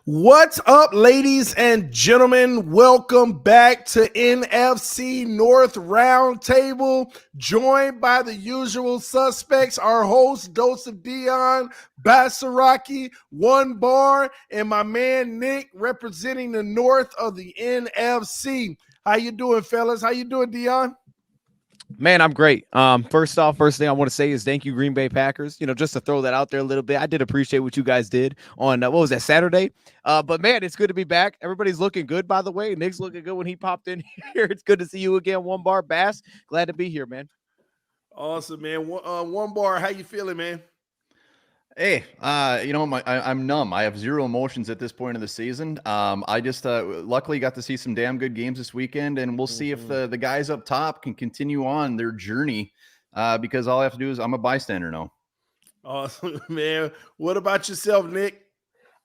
What's up, ladies and gentlemen? Welcome back to NFC North Roundtable, joined by the usual suspects, our host, Joseph Dion, Basaraki, One Bar, and my man Nick, representing the North of the NFC. How you doing, fellas? How you doing, Dion? Man, I'm great. First thing I want to say is thank you, Green Bay Packers. Just to throw that out there a little bit. I did appreciate what you guys did on what was that, Saturday? But man, it's good to be back. Everybody's looking good, by the way. Nick's looking good when he popped in here. It's good to see you again, One Bar Bass. Glad to be here, man. Awesome, man. One Bar, how you feeling, man? Hey, I'm numb. I have zero emotions at this point of the season. I just luckily got to see some damn good games this weekend, and we'll see if the guys up top can continue on their journey. Because all I have to do is I'm a bystander now. Awesome, man. What about yourself, Nick?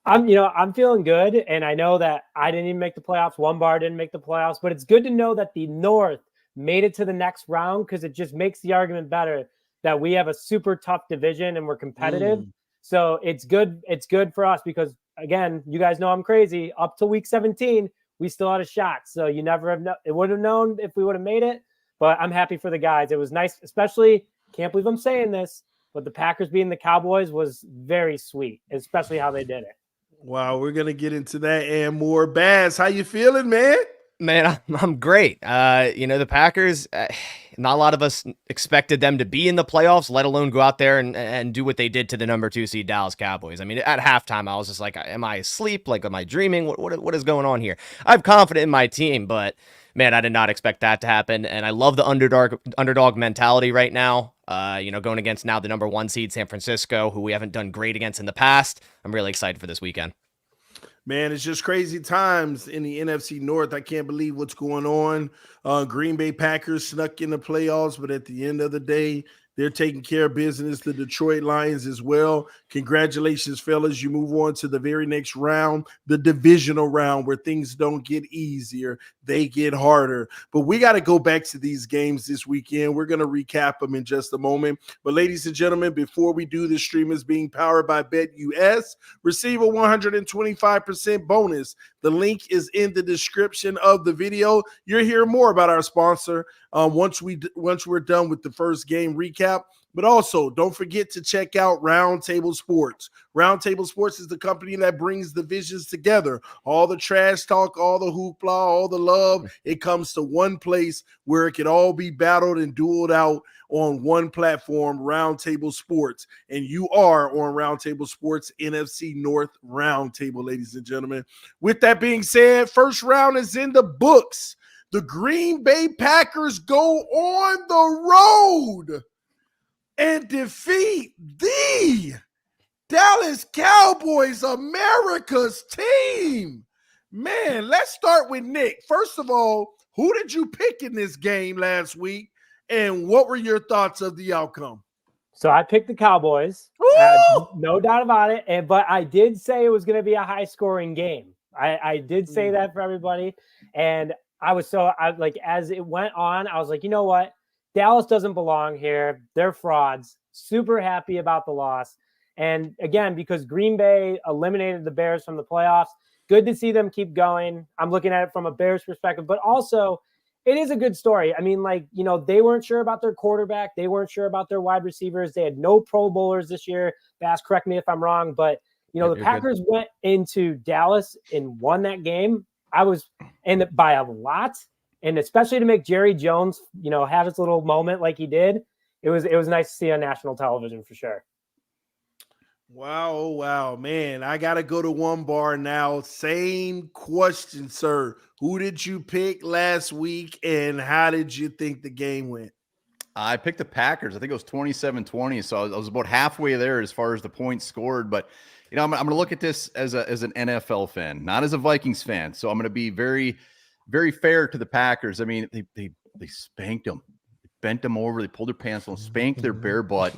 I'm feeling good, and I know that I didn't even make the playoffs. One Bar didn't make the playoffs, but it's good to know that the North made it to the next round because it just makes the argument better that we have a super tough division and we're competitive. So it's good. It's good for us because, again, you guys know I'm crazy. Up to week 17, we still had a shot. So you never have it would have known if we would have made it. But I'm happy for the guys. It was nice, especially, can't believe I'm saying this, but the Packers beating the Cowboys was very sweet, especially how they did it. Wow, we're gonna get into that and more. Baz, how you feeling, man? Man, I'm great. The Packers, not a lot of us expected them to be in the playoffs, let alone go out there and do what they did to the number 2 seed Dallas Cowboys. I mean, at halftime, I was just like, am I asleep? Like, am I dreaming? What is going on here? I'm confident in my team, but man, I did not expect that to happen. And I love the underdog mentality right now. Going against now the number 1 seed San Francisco, who we haven't done great against in the past. I'm really excited for this weekend. Man, it's just crazy times in the NFC North. I can't believe what's going on. Green Bay Packers snuck in the playoffs, but at the end of the day, they're taking care of business. The Detroit Lions as well. Congratulations, fellas. You move on to the very next round, the divisional round, where things don't get easier. They get harder. But we got to go back to these games this weekend. We're going to recap them in just a moment. But ladies and gentlemen, before we do, this stream is being powered by BetUS. Receive a 125% bonus. The link is in the description of the video. You'll hear more about our sponsor once we're done with the first game recap. But also, don't forget to check out Roundtable Sports. Roundtable Sports is the company that brings the visions together. All the trash talk, all the hoopla, all the love, it comes to one place where it can all be battled and dueled out on one platform, Roundtable Sports. And you are on Roundtable Sports NFC North Roundtable, ladies and gentlemen. With that being said, first round is in the books. The Green Bay Packers go on the road and defeat the Dallas Cowboys, America's team. Man, let's start with Nick. First of all, who did you pick in this game last week, and what were your thoughts of the outcome? So I picked the Cowboys, no doubt about it. But I did say it was going to be a high-scoring game. I did say that for everybody, and as it went on, I was like, you know what? Dallas doesn't belong here. They're frauds. Super happy about the loss. And again, because Green Bay eliminated the Bears from the playoffs, good to see them keep going. I'm looking at it from a Bears perspective, but also it is a good story. I mean, they weren't sure about their quarterback. They weren't sure about their wide receivers. They had no Pro Bowlers this year. Bass, correct me if I'm wrong, but the Packers went into Dallas and won that game. By a lot. And especially to make Jerry Jones, have his little moment like he did, it was nice to see on national television for sure. Wow, man. I got to go to One Bar now. Same question, sir. Who did you pick last week, and how did you think the game went? I picked the Packers. I think it was 27-20, so I was about halfway there as far as the points scored. But, I'm going to look at this as an NFL fan, not as a Vikings fan. So I'm going to be very – very fair to the Packers. I mean, they spanked them, bent them over, they pulled their pants on, spanked their bare butt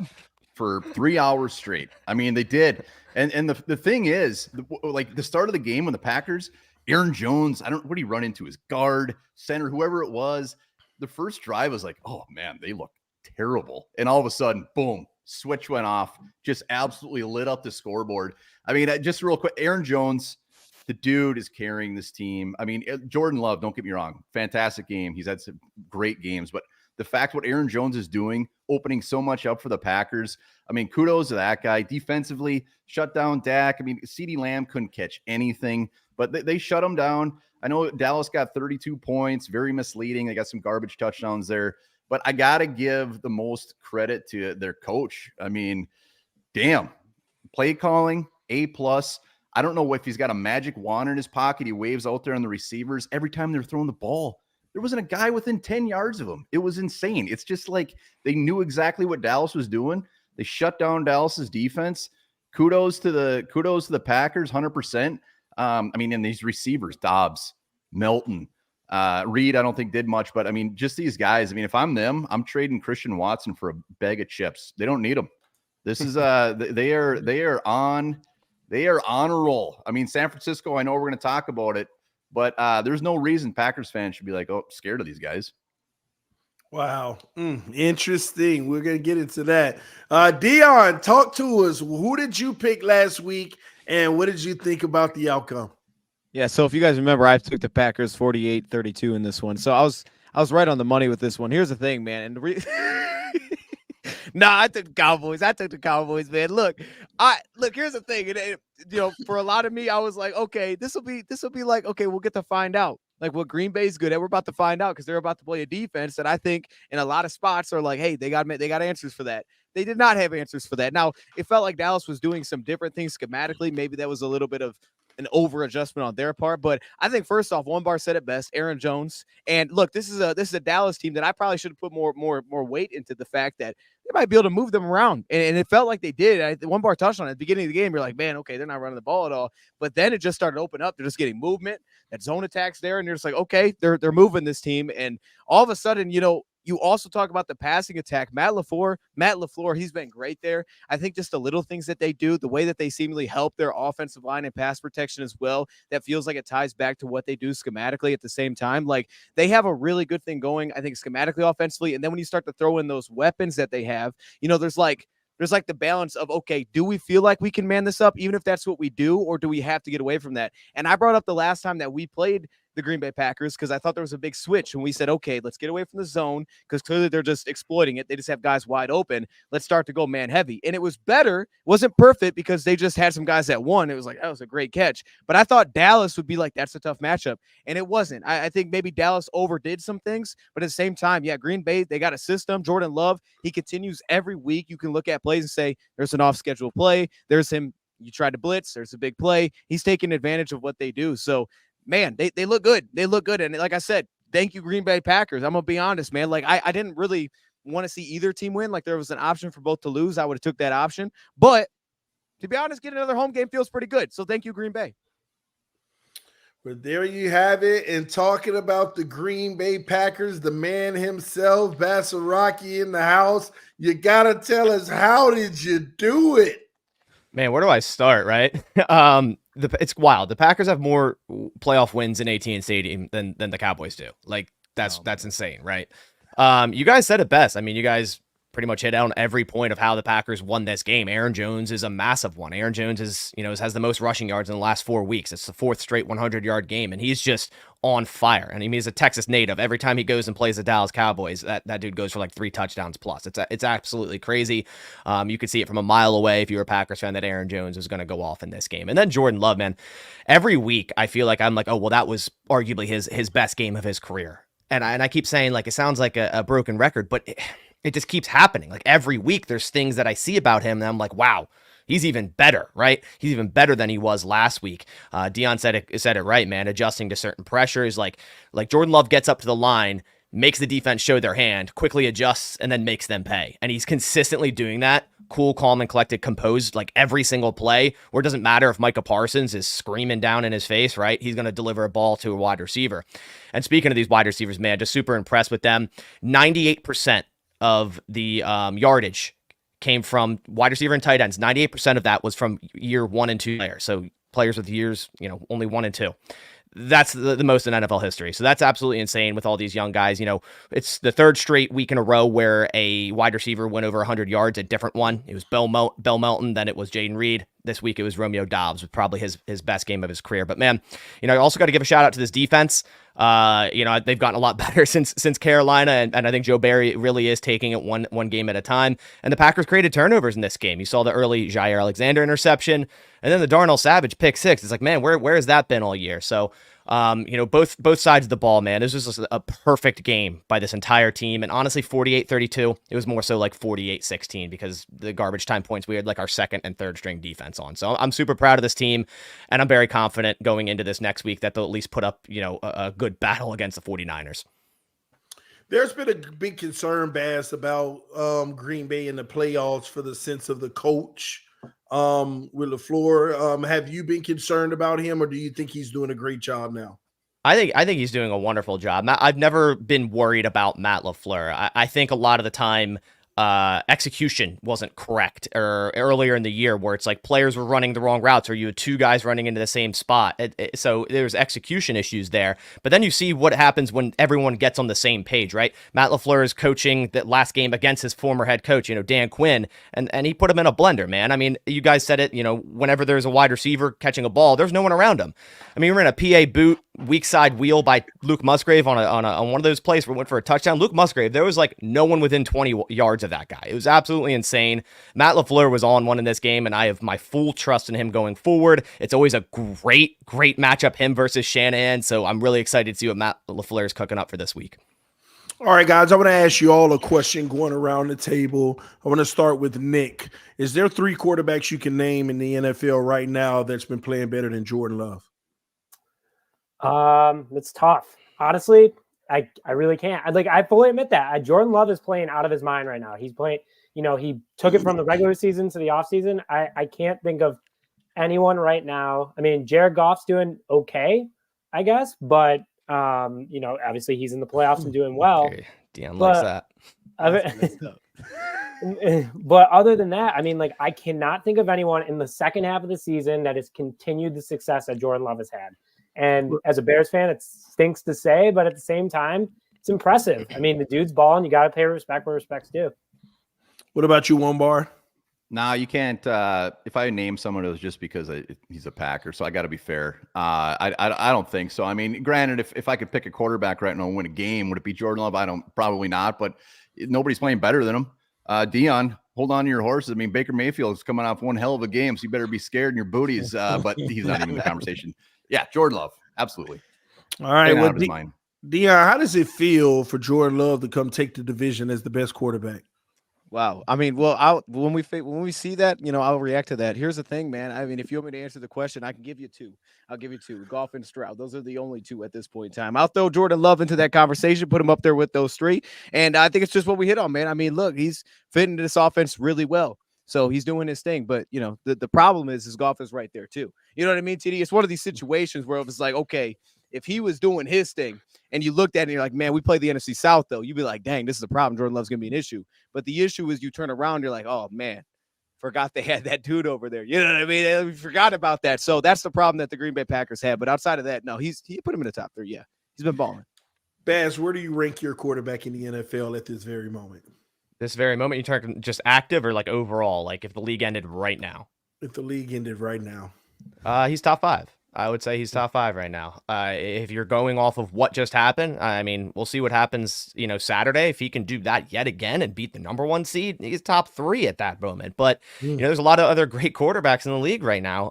for 3 hours straight. I mean, they did. And the thing is, like the start of the game when the Packers, Aaron Jones, what did he run into? His guard, center, whoever it was. The first drive was like, oh man, they look terrible. And all of a sudden, boom, switch went off, just absolutely lit up the scoreboard. I mean, just real quick, Aaron Jones, the dude is carrying this team. I mean, Jordan Love, don't get me wrong, fantastic game. He's had some great games, but the fact what Aaron Jones is doing, opening so much up for the Packers. I mean, kudos to that guy. Defensively, shut down Dak. I mean, CeeDee Lamb couldn't catch anything, but they shut him down. I know Dallas got 32 points, very misleading. They got some garbage touchdowns there, but I got to give the most credit to their coach. I mean, damn, play calling, A+. I don't know if he's got a magic wand in his pocket. He waves out there on the receivers every time they're throwing the ball. There wasn't a guy within 10 yards of him. It was insane. It's just like they knew exactly what Dallas was doing. They shut down Dallas's defense. Kudos to the Packers, 100%. I mean, and these receivers, Dobbs, Melton, Reed, I don't think did much, but I mean, just these guys. I mean, if I'm them, I'm trading Christian Watson for a bag of chips. They don't need them. This is they are on a roll. I mean, San Francisco, I know we're going to talk about it, but there's no reason Packers fans should be like, oh, scared of these guys. Wow. Interesting. We're going to get into that. Dion, talk to us. Who did you pick last week, and what did you think about the outcome? Yeah, so if you guys remember, I took the Packers 48-32 in this one. So I was right on the money with this one. Here's the thing, man. And I took the Cowboys. Man. Look, here's the thing. For a lot of me, I was like, okay, this will be like, okay, we'll get to find out. Like what Green Bay's good at, we're about to find out because they're about to play a defense that I think in a lot of spots are like, hey, they got answers for that. They did not have answers for that. Now, it felt like Dallas was doing some different things schematically. Maybe that was a little bit of an over adjustment on their part. But I think first off, One Bar said it best, Aaron Jones. And look, this is a Dallas team that I probably should have put more weight into the fact that they might be able to move them around. And it felt like they did. One Bar touched on it at the beginning of the game. You're like, man, okay, they're not running the ball at all. But then it just started to open up. They're just getting movement. That zone attacks there. And you're just like, okay, they're moving this team. And all of a sudden, you also talk about the passing attack. Matt LaFleur, he's been great there. I think just the little things that they do, the way that they seemingly help their offensive line and pass protection as well, that feels like it ties back to what they do schematically at the same time. Like they have a really good thing going, I think, schematically, offensively. And then when you start to throw in those weapons that they have, there's like the balance of, okay, do we feel like we can man this up, even if that's what we do, or do we have to get away from that? And I brought up the last time that we played the Green Bay Packers because I thought there was a big switch when we said, okay, let's get away from the zone because clearly they're just exploiting it. They just have guys wide open. Let's start to go man heavy. And it was better. It wasn't perfect because they just had some guys that won. It was like, that was a great catch. But I thought Dallas would be like, that's a tough matchup. And it wasn't. I think maybe Dallas overdid some things, but at the same time, yeah, Green Bay, they got a system. Jordan Love, he continues every week. You can look at plays and say, there's an off-schedule play. There's him. You try to blitz. There's a big play. He's taking advantage of what they do. So, man, they look good. They look good. And like I said, thank you, Green Bay Packers. I'm going to be honest, man. Like, I didn't really want to see either team win. Like, there was an option for both to lose. I would have took that option. But to be honest, getting another home game feels pretty good. So thank you, Green Bay. But there you have it. And talking about the Green Bay Packers, the man himself, Basaraki in the house, you got to tell us, how did you do it? Man, where do I start, right? It's wild. The Packers have more playoff wins in AT&T Stadium than the Cowboys do. Like, that's insane, right? You guys said it best. I mean, you guys pretty much hit on every point of how the Packers won this game. Aaron Jones is a massive one. Aaron Jones has the most rushing yards in the last 4 weeks. It's the fourth straight 100-yard game, and he's just on fire. And he's a Texas native. Every time he goes and plays the Dallas Cowboys, that dude goes for like 3 touchdowns plus. It's absolutely crazy. You could see it from a mile away if you were a Packers fan that Aaron Jones was going to go off in this game. And then Jordan Love, man, every week I feel like I'm like, oh, well, that was arguably his best game of his career. And I keep saying, like, it sounds like a broken record, but it just keeps happening. Like every week there's things that I see about him that I'm like, wow, he's even better, right? He's even better than he was last week. Dion said it right, man. Adjusting to certain pressures, like Jordan Love gets up to the line, makes the defense show their hand, quickly adjusts, and then makes them pay. And he's consistently doing that. Cool, calm, and collected, composed, like every single play, where it doesn't matter if Micah Parsons is screaming down in his face, right? He's going to deliver a ball to a wide receiver. And speaking of these wide receivers, man, just super impressed with them. 98% of the yardage came from wide receiver and tight ends. 98% of that was from year 1 and 2 players. So players with years, only 1 and 2. That's the most in NFL history. So that's absolutely insane with all these young guys. It's the 3rd straight week in a row where a wide receiver went over 100 yards, a different one. It was Bell Melton, then it was Jaden Reed. this week it was Romeo Dobbs, with probably his best game of his career. But man, you know, I also got to give a shout out to this defense. You know, they've gotten a lot better since Carolina, and I think Joe Barry really is taking it one game at a time. And the Packers created turnovers in this game. You saw the early Jair Alexander interception, and then the Darnell Savage pick six. It's like, man, where has that been all year? So, you know, both sides of the ball, man. This was just a perfect game by this entire team. And honestly, 48-32, it was more so like 48-16 because the garbage time points, we had like our second and third string defense on. So I'm super proud of this team, and I'm very confident going into this next week that they'll at least put up, you know, a good battle against the 49ers. There's been a big concern, Bass, about Green Bay in the playoffs for the sense of the coach with LaFleur. Have you been concerned about him, or do you think he's doing a great job now? I think he's doing a wonderful job. I've never been worried about Matt LaFleur. I think a lot of the time execution wasn't correct, or earlier in the year where it's like players were running the wrong routes, or you had two guys running into the same spot. So there's execution issues there. But then you see what happens when everyone gets on the same page, right? Matt LaFleur is coaching that last game against his former head coach, you know, Dan Quinn, and he put him in a blender, man. I mean, you guys said it, you know, whenever there's a wide receiver catching a ball, there's no one around him. I mean, we're in a PA boot, weak side wheel by Luke Musgrave on one of those plays where we went for a touchdown. Luke Musgrave, there was like no one within 20 yards of that guy. It was absolutely insane. Matt LaFleur was on one in this game, and I have my full trust in him going forward. It's always a great matchup, him versus Shanahan. So I'm really excited to see what Matt LaFleur is cooking up for this week. All right, guys, I want to ask you all a question going around the table. I want to start with Nick. Is there 3 quarterbacks you can name in the NFL right now that's been playing better than Jordan Love? It's tough. Honestly, I really can't. I fully admit that. Jordan Love is playing out of his mind right now. He's playing, you know, he took it from the regular season to the offseason. I can't think of anyone right now. I mean, Jared Goff's doing okay, I guess, but you know, obviously he's in the playoffs and doing well. Okay. Dion likes that. But other than that, I mean, like, I cannot think of anyone in the second half of the season that has continued the success that Jordan Love has had. And as a Bears fan, it stinks to say, but at the same time, it's impressive. I mean, the dude's balling. You got to pay respect where respect's due. What about you, One Bar? No, you can't. If I name someone, it was just because he's a Packer, so I got to be fair. I don't think so. I mean, granted, if I could pick a quarterback right now and win a game, would it be Jordan Love? Probably not, but nobody's playing better than him. Dion, hold on to your horses. I mean, Baker Mayfield is coming off one hell of a game, so you better be scared in your booties. But he's not even in the conversation. Yeah, Jordan Love, absolutely. All right, well, Dion, how does it feel for Jordan Love to come take the division as the best quarterback? Wow. I mean, well, when we see that, you know, I'll react to that. Here's the thing, man. I mean, if you want me to answer the question, I can give you 2. I'll give you 2. Goff and Stroud. Those are the only 2 at this point in time. I'll throw Jordan Love into that conversation, put him up there with those 3. And I think it's just what we hit on, man. I mean, look, he's fitting this offense really well. So he's doing his thing. But, you know, the problem is his Goff is right there, too. You know what I mean, TD? It's one of these situations where it's like, okay, if he was doing his thing and you looked at it and you're like, man, we play the NFC South, though, you'd be like, dang, this is a problem. Jordan Love's going to be an issue. But the issue is you turn around, you're like, oh, man, forgot they had that dude over there. You know what I mean? We forgot about that. So that's the problem that the Green Bay Packers had. But outside of that, no, he put him in the top 3. Yeah, he's been balling. Baz, where do you rank your quarterback in the NFL at this very moment? This very moment, you talking just active or like overall? Like if the league ended right now? If the league ended right now. He's top 5. I would say he's top 5 right now. If you're going off of what just happened, I mean, we'll see what happens, you know, Saturday. If he can do that yet again and beat the number 1 seed, he's top 3 at that moment. But, you know, there's a lot of other great quarterbacks in the league right now.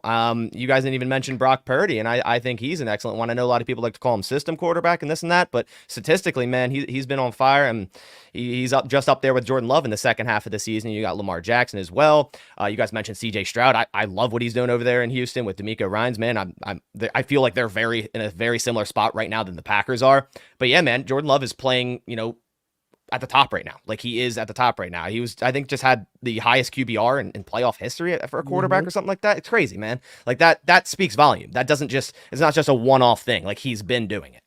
You guys didn't even mention Brock Purdy, and I think he's an excellent one. I know a lot of people like to call him system quarterback and this and that, but statistically, man, he's been on fire, and he's just up there with Jordan Love in the second half of the season. You got Lamar Jackson as well. You guys mentioned CJ Stroud. I love what he's doing over there in Houston with DeMeco Ryans, man. I feel like they're in a very similar spot right now than the Packers are. But yeah, man, Jordan Love is playing, you know, at the top right now. Like he is at the top right now. He was, I think, just had the highest QBR in playoff history for a quarterback or something like that. It's crazy, man. Like that speaks volume. It's not just a one-off thing. Like he's been doing it.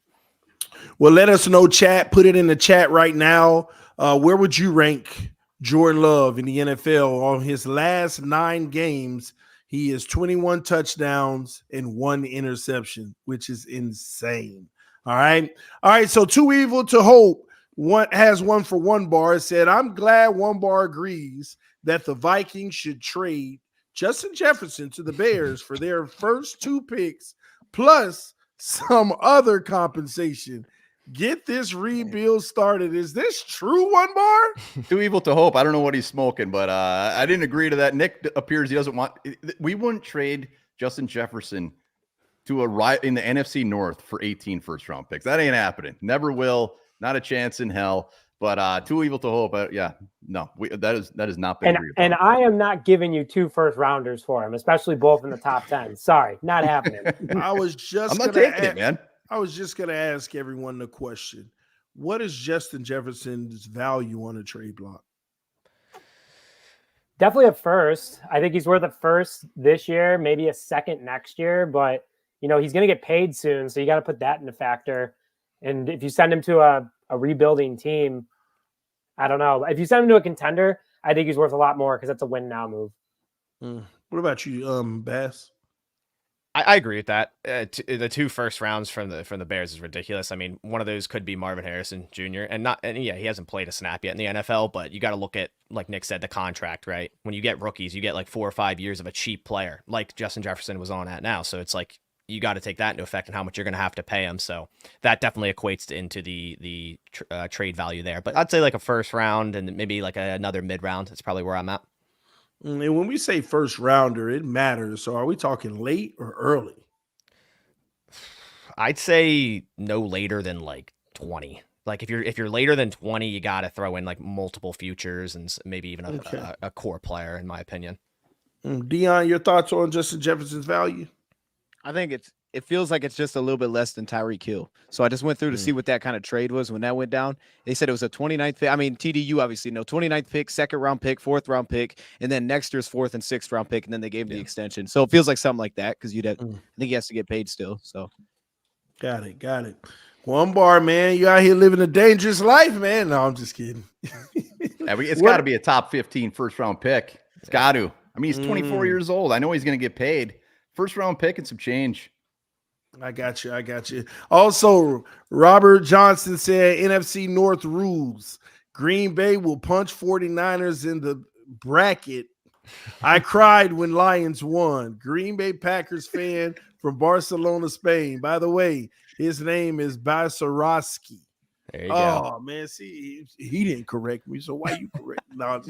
Well, let us know, chat. Put it in the chat right now. Where would you rank Jordan Love in the NFL on his last 9 games? He has 21 touchdowns and 1 interception, which is insane. All right. So Too Evil to Hope has one for One Bar. It said, I'm glad One Bar agrees that the Vikings should trade Justin Jefferson to the Bears for their first 2 picks plus some other compensation. Get this rebuild started. Is this true, One Bar? Too evil to hope. I don't know what he's smoking, but I didn't agree to that. Nick appears he doesn't want. We wouldn't trade Justin Jefferson to in the NFC North for 18 first-round picks. That ain't happening. Never will. Not a chance in hell. But too evil to hope. Yeah, no, that is not been agreed upon. And I am not giving you 2 first-rounders for him, especially both in the top 10. Sorry, not happening. I'm not taking it, man. I was just going to ask everyone the question. What is Justin Jefferson's value on a trade block? Definitely a first. I think he's worth a first this year, maybe a second next year, but he's going to get paid soon. So you got to put that into factor. And if you send him to a rebuilding team, I don't know. If you send him to a contender, I think he's worth a lot more because that's a win now move. What about you, Bass? I agree with that. The 2 first rounds from the Bears is ridiculous. I mean, one of those could be Marvin Harrison Jr. And yeah, he hasn't played a snap yet in the NFL, but you got to look at, like Nick said, the contract, right? When you get rookies, you get like 4 or 5 years of a cheap player, like Justin Jefferson was on at now. So it's like you got to take that into effect and how much you're going to have to pay him. So that definitely equates into the trade value there. But I'd say like a first round and maybe like another mid round. That's probably where I'm at. And when we say first rounder, it matters. So are we talking late or early? I'd say no later than like 20. Like if you're later than 20, you got to throw in like multiple futures and maybe even a core player, in my opinion. Dion, your thoughts on Justin Jefferson's value? I think it feels like it's just a little bit less than Tyreek Hill. So I just went through to see what that kind of trade was when that went down. They said it was a 29th pick. I mean, TDU obviously no 29th pick, 2nd round pick, 4th round pick, and then next year's 4th and 6th round pick, and then they gave him the extension. So it feels like something like that because I think he has to get paid still. So got it. One Bar, man, you out here living a dangerous life, man. No, I'm just kidding. It's got to be a top 15 first round pick. It's got to. I mean, he's 24 years old. I know he's going to get paid. First round pick and some change. I got you. Also, Robert Johnson said NFC North rules. Green Bay will punch 49ers in the bracket. I cried when Lions won. Green Bay Packers fan from Barcelona, Spain. By the way, his name is Basarowski. There you go. Oh, man. See, he didn't correct me. So why you correct me? No,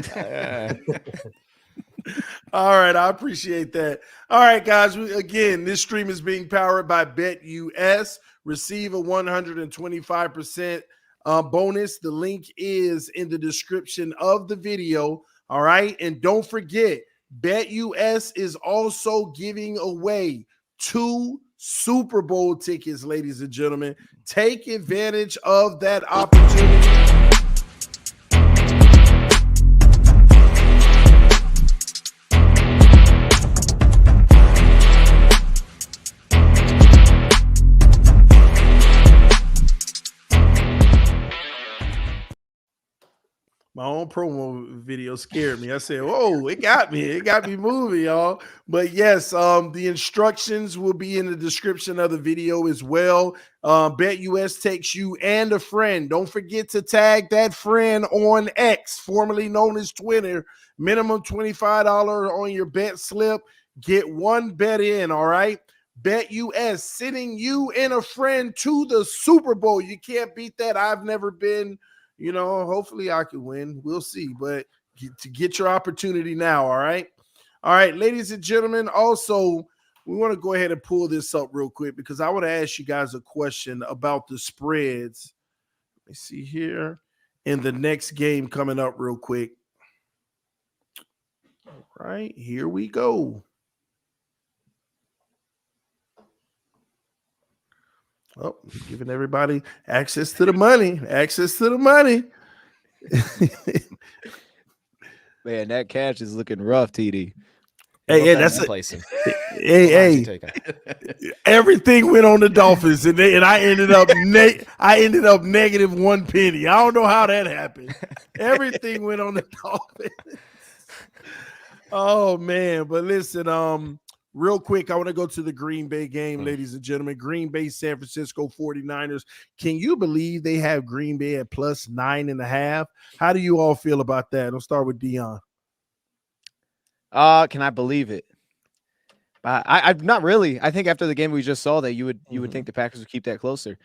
all right, I appreciate that. All right, guys. Again, this stream is being powered by BetUS. Receive a 125% bonus. The link is in the description of the video. All right, and don't forget, BetUS is also giving away 2 Super Bowl tickets, ladies and gentlemen. Take advantage of that opportunity. My own promo video scared me. I said, "Whoa, it got me! It got me moving, y'all." But yes, the instructions will be in the description of the video as well. BetUS takes you and a friend. Don't forget to tag that friend on X, formerly known as Twitter. Minimum $25 on your bet slip. Get 1 bet in. All right. BetUS sending you and a friend to the Super Bowl. You can't beat that. I've never been. Hopefully I can win. We'll see. But to get your opportunity now, all right? All right, ladies and gentlemen, also, we want to go ahead and pull this up real quick because I want to ask you guys a question about the spreads. Let me see here. In the next game coming up real quick. All right, here we go. Oh, giving everybody access to the money. Man, that catch is looking rough, TD. Hey, that's hey. Everything went on the Dolphins, and I ended up negative 1 penny. I don't know how that happened. Everything went on the Dolphins. Oh man, but listen, real quick, I want to go to the Green Bay game, ladies and gentlemen. Green Bay, San Francisco 49ers. Can you believe they have Green Bay at plus 9.5? How do you all feel about that? I'll start with Dion. Can I believe it? I'm not really. I think after the game we just saw that you would think the Packers would keep that closer.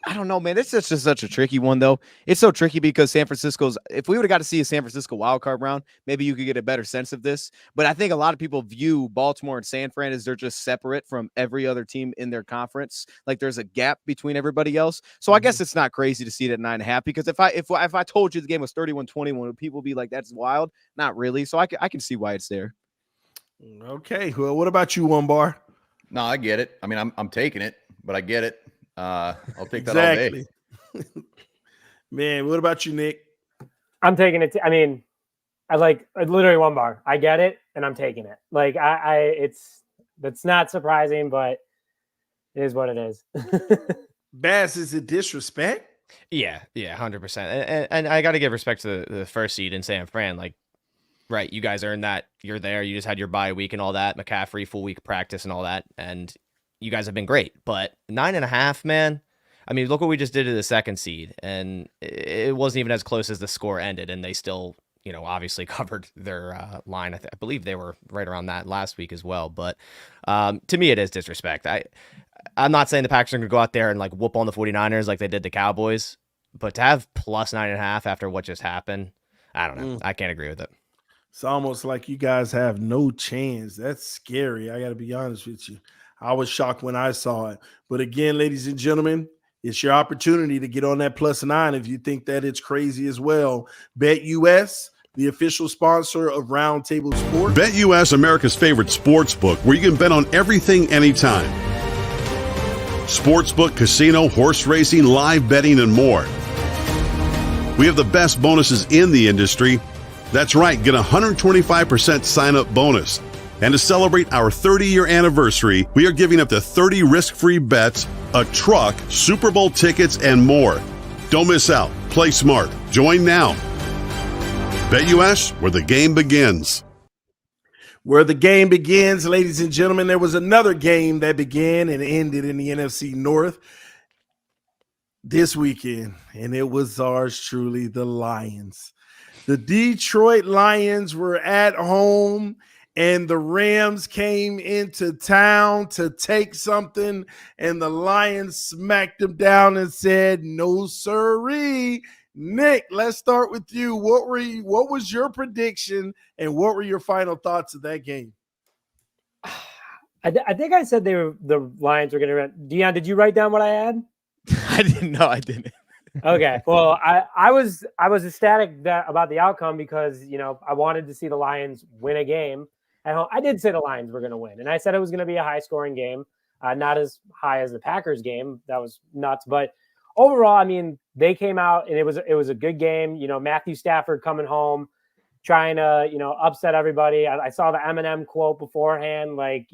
I don't know, man. It's just such a tricky one, though. It's so tricky because San Francisco's. If we would have got to see a San Francisco wildcard round, maybe you could get a better sense of this. But I think a lot of people view Baltimore and San Fran as they're just separate from every other team in their conference. Like there's a gap between everybody else. So I guess it's not crazy to see it at 9.5. Because if I told you the game was 31-21, would people be like, "That's wild"? Not really. So I can see why it's there. Okay. Well, what about you, One Bar? No, I get it. I mean, I'm taking it, but I get it. I'll take that all day. Man, what about you, Nick? I'm taking it. I mean, I literally One Bar. I get it, and I'm taking it. Like that's not surprising, but it is what it is. Bass, is it disrespect? Yeah, 100%. And I got to give respect to the first seed in San Fran. Like, right, you guys earned that. You're there. You just had your bye week and all that. McCaffrey, full week practice and all that. And you guys have been great. But 9.5, man. I mean, look what we just did to the second seed. And it wasn't even as close as the score ended. And they still, obviously covered their line. I believe they were right around that last week as well. But to me, it is disrespect. I'm not saying the Packers are going to go out there and like whoop on the 49ers like they did the Cowboys. But to have plus 9.5 after what just happened, I don't know. I can't agree with it. It's almost like you guys have no chance. That's scary. I got to be honest with you. I was shocked when I saw it. But again, ladies and gentlemen, it's your opportunity to get on that +9 if you think that it's crazy as well. BetUS, the official sponsor of Roundtable Sports. BetUS, America's favorite sports book, where you can bet on everything anytime. Sportsbook, casino, horse racing, live betting, and more. We have the best bonuses in the industry. That's right, get a 125% sign-up bonus. And to celebrate our 30-year anniversary, we are giving up to 30 risk-free bets, a truck, Super Bowl tickets, and more. Don't miss out. Play smart. Join now. BetUS, where the game begins. Where the game begins, ladies and gentlemen, there was another game that began and ended in the NFC North this weekend, and it was ours truly, the Lions. The Detroit Lions were at home, and the Rams came into town to take something, and the Lions smacked them down and said, "No, sirree." Nick, let's start with you. What was your prediction, and what were your final thoughts of that game? I think I said the Lions were going to run. Dion, did you write down what I had? I didn't know. I didn't. Okay. Well, I was ecstatic about the outcome because, I wanted to see the Lions win a game at home. I did say the Lions were going to win, and I said it was going to be a high scoring game, not as high as the Packers game. That was nuts. But overall, I mean, they came out and it was a good game. Matthew Stafford coming home, trying to, upset everybody. I saw the Eminem quote beforehand, like,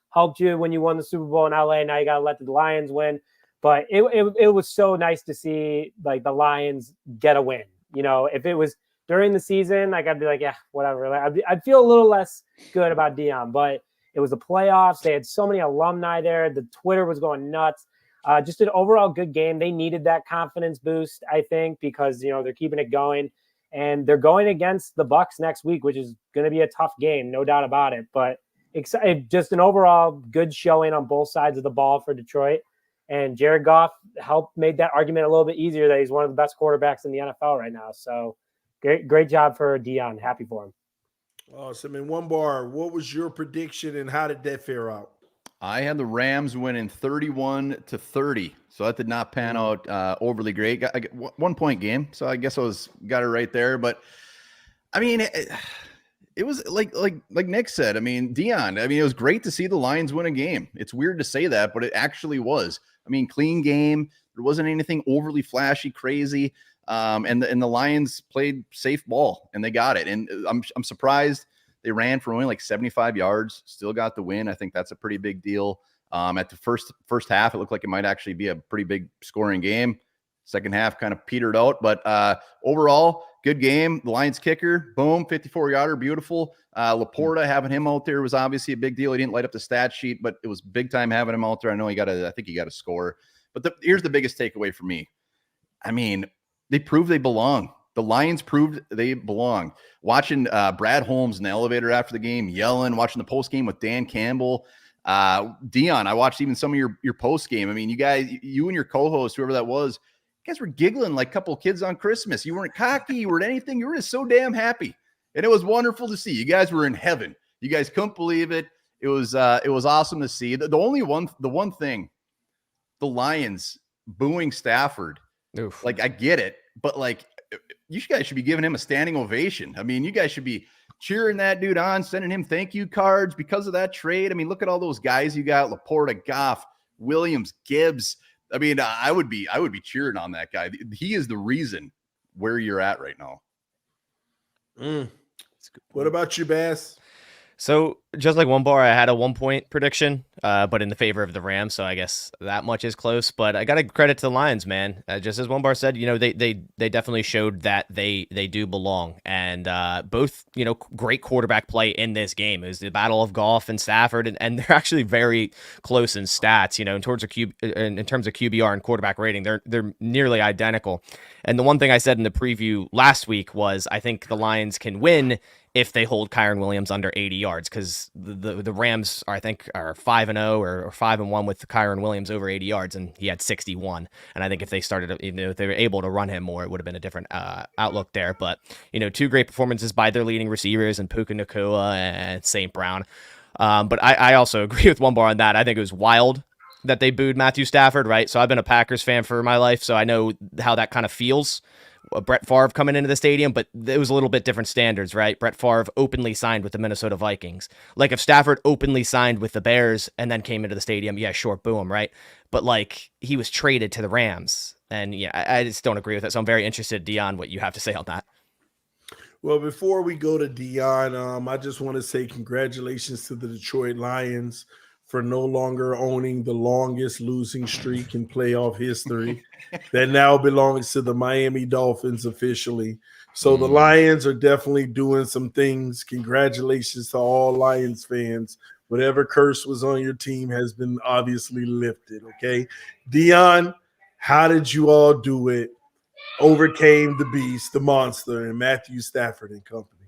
helped you when you won the Super Bowl in LA. Now you got to let the Lions win. But it was so nice to see like the Lions get a win. If it was during the season, like I'd be like, yeah, whatever. Like, I'd feel a little less good about Dion. But it was the playoffs. They had so many alumni there. The Twitter was going nuts. Just an overall good game. They needed that confidence boost, I think, because they're keeping it going, and they're going against the Bucs next week, which is going to be a tough game, no doubt about it. But just an overall good showing on both sides of the ball for Detroit. And Jared Goff made that argument a little bit easier that he's one of the best quarterbacks in the NFL right now. So great job for Dion. Happy for him. Awesome. And One Bar, what was your prediction and how did that fare out? I had the Rams winning 31-30. So that did not pan out overly great. I got 1 point game. So I guess got it right there. But I mean, it was like Nick said, I mean, Dion, it was great to see the Lions win a game. It's weird to say that, but it actually was. I mean, clean game. There wasn't anything overly flashy, crazy. And the Lions played safe ball and they got it. And I'm surprised they ran for only like 75 yards, still got the win. I think that's a pretty big deal. At the first half, it looked like it might actually be a pretty big scoring game. Second half kind of petered out, but overall, good game. The Lions kicker, boom, 54-yarder, beautiful. Laporta, having him out there was obviously a big deal. He didn't light up the stat sheet, but it was big time having him out there. I think he got a score. But here's the biggest takeaway for me. I mean, they proved they belong. The Lions proved they belong. Watching Brad Holmes in the elevator after the game, yelling, watching the post game with Dan Campbell. Dion, I watched even some of your post game. I mean, you and your co-host, whoever that was, you guys were giggling like a couple of kids on Christmas. You weren't cocky, you weren't anything. You were just so damn happy. And it was wonderful to see. You guys were in heaven. You guys couldn't believe it. It was awesome to see. The one thing, the Lions booing Stafford. Oof. Like, I get it, but like, you guys should be giving him a standing ovation. I mean, you guys should be cheering that dude on, sending him thank you cards because of that trade. I mean, look at all those guys you got: Laporta, Goff, Williams, Gibbs. I mean, I would be cheering on that guy. He is the reason where you're at right now. What about you, Bass? So just like One Bar, I had a 1 point prediction, but in the favor of the Rams. So I guess that much is close. But I got to credit to the Lions, man. Just as One Bar said, they definitely showed that they do belong, and both great quarterback play in this game. It was the battle of Goff and Stafford, and they're actually very close in stats. In terms of QBR and quarterback rating, they're nearly identical. And the one thing I said in the preview last week was I think the Lions can win if they hold Kyren Williams under 80 yards, because the Rams are 5-0 or 5-1 with Kyren Williams over 80 yards, and he had 61. And I think if they if they were able to run him more, it would have been a different outlook there. But two great performances by their leading receivers and Puka Nacua and St. Brown. But I also agree with One Bar on that. I think it was wild that they booed Matthew Stafford, right? So I've been a Packers fan for my life, so I know how that kind of feels. Brett Favre coming into the stadium, but it was a little bit different standards, right? Brett Favre openly signed with the Minnesota Vikings. Like if Stafford openly signed with the Bears and then came into the stadium, yeah, sure, boo him, right? But like he was traded to the Rams, and yeah, I just don't agree with it. So I'm very interested, Dion, what you have to say on that. Well, before we go to Dion, I just want to say congratulations to the Detroit Lions for no longer owning the longest losing streak in playoff history. That now belongs to the Miami Dolphins officially. So the Lions are definitely doing some things. Congratulations to all Lions fans. Whatever curse was on your team has been obviously lifted, okay? Dion, how did you all do it? Overcame the beast, the monster, and Matthew Stafford and company.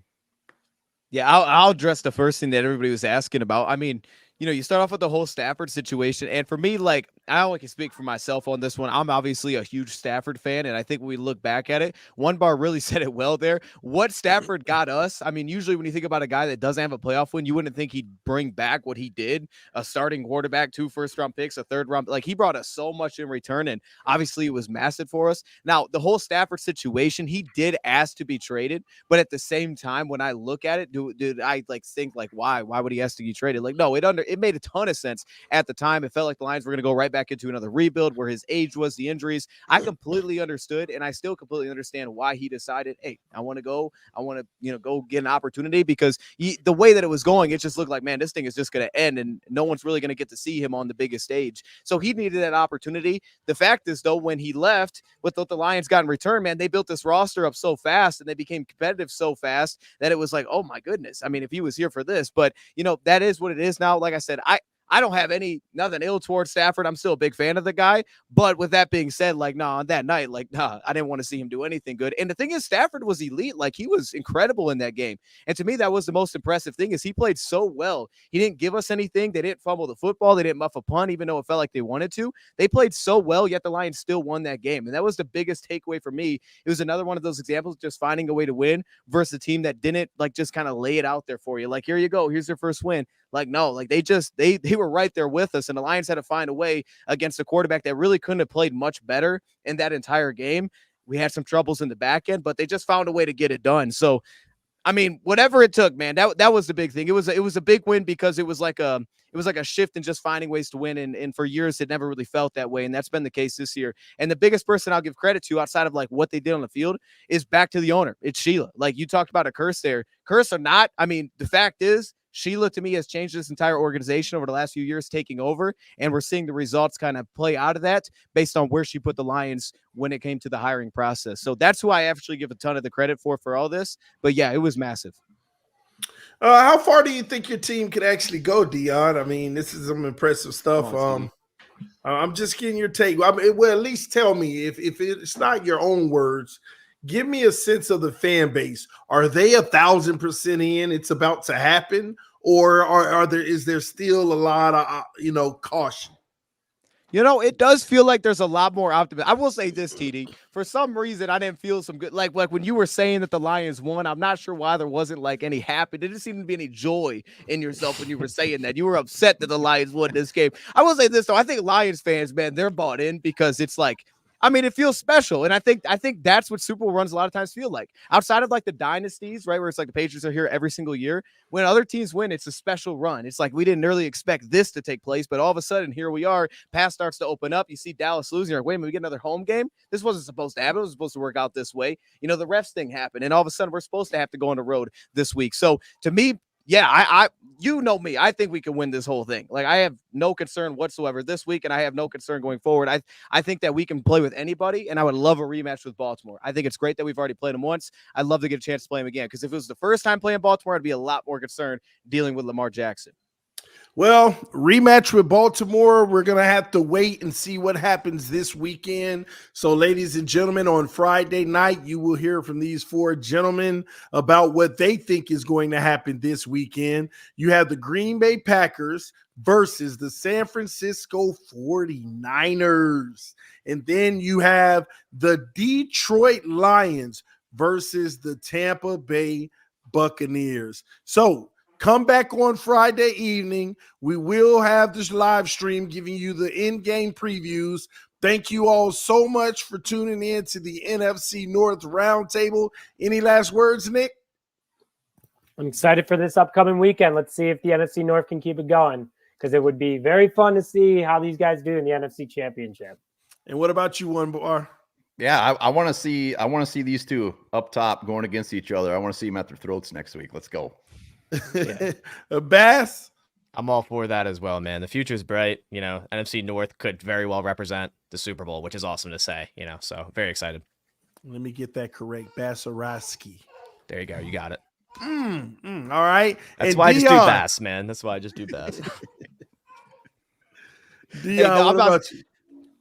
Yeah, I'll address the first thing that everybody was asking about. I mean, you start off with the whole Stafford situation. And for me, like, I only can speak for myself on this one. I'm obviously a huge Stafford fan. And I think when we look back at it, One Bar really said it well there. What Stafford got us, I mean, usually when you think about a guy that doesn't have a playoff win, you wouldn't think he'd bring back what he did. A starting quarterback, 2 first-round picks, a third-round. Like, he brought us so much in return. And obviously it was massive for us. Now, the whole Stafford situation, he did ask to be traded. But at the same time, when I look at it, dude, I like think like, why would he ask to be traded? Like, no, it made a ton of sense at the time. It felt like the Lions were going to go right back into another rebuild where his age was, the injuries. I completely understood, and I still completely understand why he decided, hey, I want to go go get an opportunity, because the way that it was going, it just looked like, man, this thing is just going to end, and no one's really going to get to see him on the biggest stage. So he needed that opportunity. The fact is, though, when he left, with what the Lions got in return, man, they built this roster up so fast, and they became competitive so fast that it was like, oh my goodness. I mean, if he was here for this, but that is what it is now. Like I said, I don't have nothing ill towards Stafford. I'm still a big fan of the guy. But with that being said, on that night, I didn't want to see him do anything good. And the thing is, Stafford was elite. Like, he was incredible in that game. And to me, that was the most impressive thing, is he played so well. He didn't give us anything. They didn't fumble the football. They didn't muff a punt, even though it felt like they wanted to. They played so well, yet the Lions still won that game. And that was the biggest takeaway for me. It was another one of those examples, just finding a way to win versus a team that didn't just kind of lay it out there for you. Like, here you go. Here's your first win. Like, no, like they were right there with us, and the Lions had to find a way against a quarterback that really couldn't have played much better in that entire game. We had some troubles in the back end, but they just found a way to get it done. So, I mean, whatever it took, man, that was the big thing. It was a big win because it was like a shift in just finding ways to win. And for years, it never really felt that way. And that's been the case this year. And the biggest person I'll give credit to outside of like what they did on the field is back to the owner. It's Sheila. Like, you talked about a curse there. Curse or not, I mean, the fact is, Sheila, to me, has changed this entire organization over the last few years, taking over, and we're seeing the results kind of play out of that based on where she put the Lions when it came to the hiring process. So that's who I actually give a ton of the credit for all this. But yeah, it was massive. How far do you think your team could actually go, Dion? I mean, this is some impressive stuff. I'm just getting your take. I mean, well, at least tell me, if it's not your own words, Give me a sense of the fan base. Are they 1,000% in? It's about to happen, or is there still a lot of caution? It does feel like there's a lot more optimism. I will say this, TD. For some reason, I didn't feel some good. Like when you were saying that the Lions won, I'm not sure why there wasn't like any happy. There didn't seem to be any joy in yourself when you were saying that. You were upset that the Lions won this game. I will say this though. I think Lions fans, man, they're bought in because it's like, I mean, it feels special. And I think that's what Super Bowl runs a lot of times feel like. Outside of like the dynasties, right? Where it's like the Patriots are here every single year. When other teams win, it's a special run. It's like we didn't really expect this to take place, but all of a sudden, here we are. Pass starts to open up. You see Dallas losing. You're like, wait a minute, we get another home game? This wasn't supposed to happen. It was supposed to work out this way. The refs thing happened. And all of a sudden, we're supposed to have to go on the road this week. So to me, yeah, I you know me. I think we can win this whole thing. Like, I have no concern whatsoever this week, and I have no concern going forward. I think that we can play with anybody, and I would love a rematch with Baltimore. I think it's great that we've already played them once. I'd love to get a chance to play them again, because if it was the first time playing Baltimore, I'd be a lot more concerned dealing with Lamar Jackson. Well, rematch with Baltimore, we're going to have to wait and see what happens this weekend. So, ladies and gentlemen, on Friday night, you will hear from these four gentlemen about what they think is going to happen this weekend. You have the Green Bay Packers versus the San Francisco 49ers. And then you have the Detroit Lions versus the Tampa Bay Buccaneers. So, come back on Friday evening. We will have this live stream giving you the in-game previews. Thank you all so much for tuning in to the NFC North Roundtable. Any last words, Nick? I'm excited for this upcoming weekend. Let's see if the NFC North can keep it going, because it would be very fun to see how these guys do in the NFC Championship. And what about you, One Bar? Yeah, I want to see these two up top going against each other. I want to see them at their throats next week. Let's go. Yeah. Bass? I'm all for that as well, man. The future's bright. NFC North could very well represent the Super Bowl, which is awesome to say, so very excited. Let me get that correct. Bassarowski. There you go. You got it. All right. That's and why Dion, I just do Bass, man. That's why I just do Bass. Dion, what about you?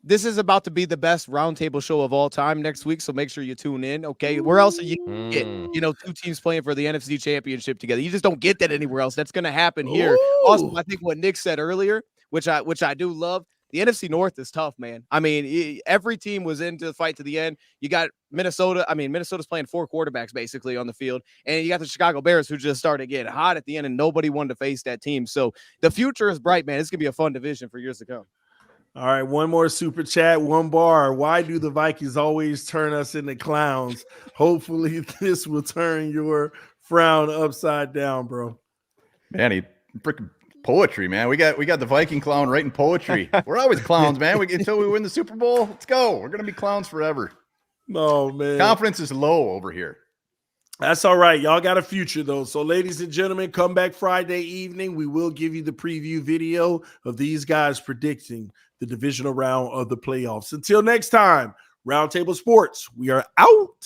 This is about to be the best roundtable show of all time next week, so make sure you tune in, okay? Where else are you get, two teams playing for the NFC Championship together? You just don't get that anywhere else. That's going to happen here. Ooh. Also, I think what Nick said earlier, which I do love, the NFC North is tough, man. I mean, every team was into the fight to the end. You got Minnesota. I mean, Minnesota's playing four quarterbacks basically on the field, and you got the Chicago Bears who just started getting hot at the end, and nobody wanted to face that team. So the future is bright, man. It's going to be a fun division for years to come. All right, one more super chat, One Bar. Why do the Vikings always turn us into clowns? Hopefully this will turn your frown upside down, bro. Man, he freaking poetry, man. We got the Viking clown writing poetry. We're always clowns, man. Until we win the Super Bowl, let's go. We're gonna be clowns forever. No, man. Confidence is low over here. That's all right. Y'all got a future, though. So, ladies and gentlemen, come back Friday evening. We will give you the preview video of these guys predicting the divisional round of the playoffs. Until next time, Roundtable Sports, we are out.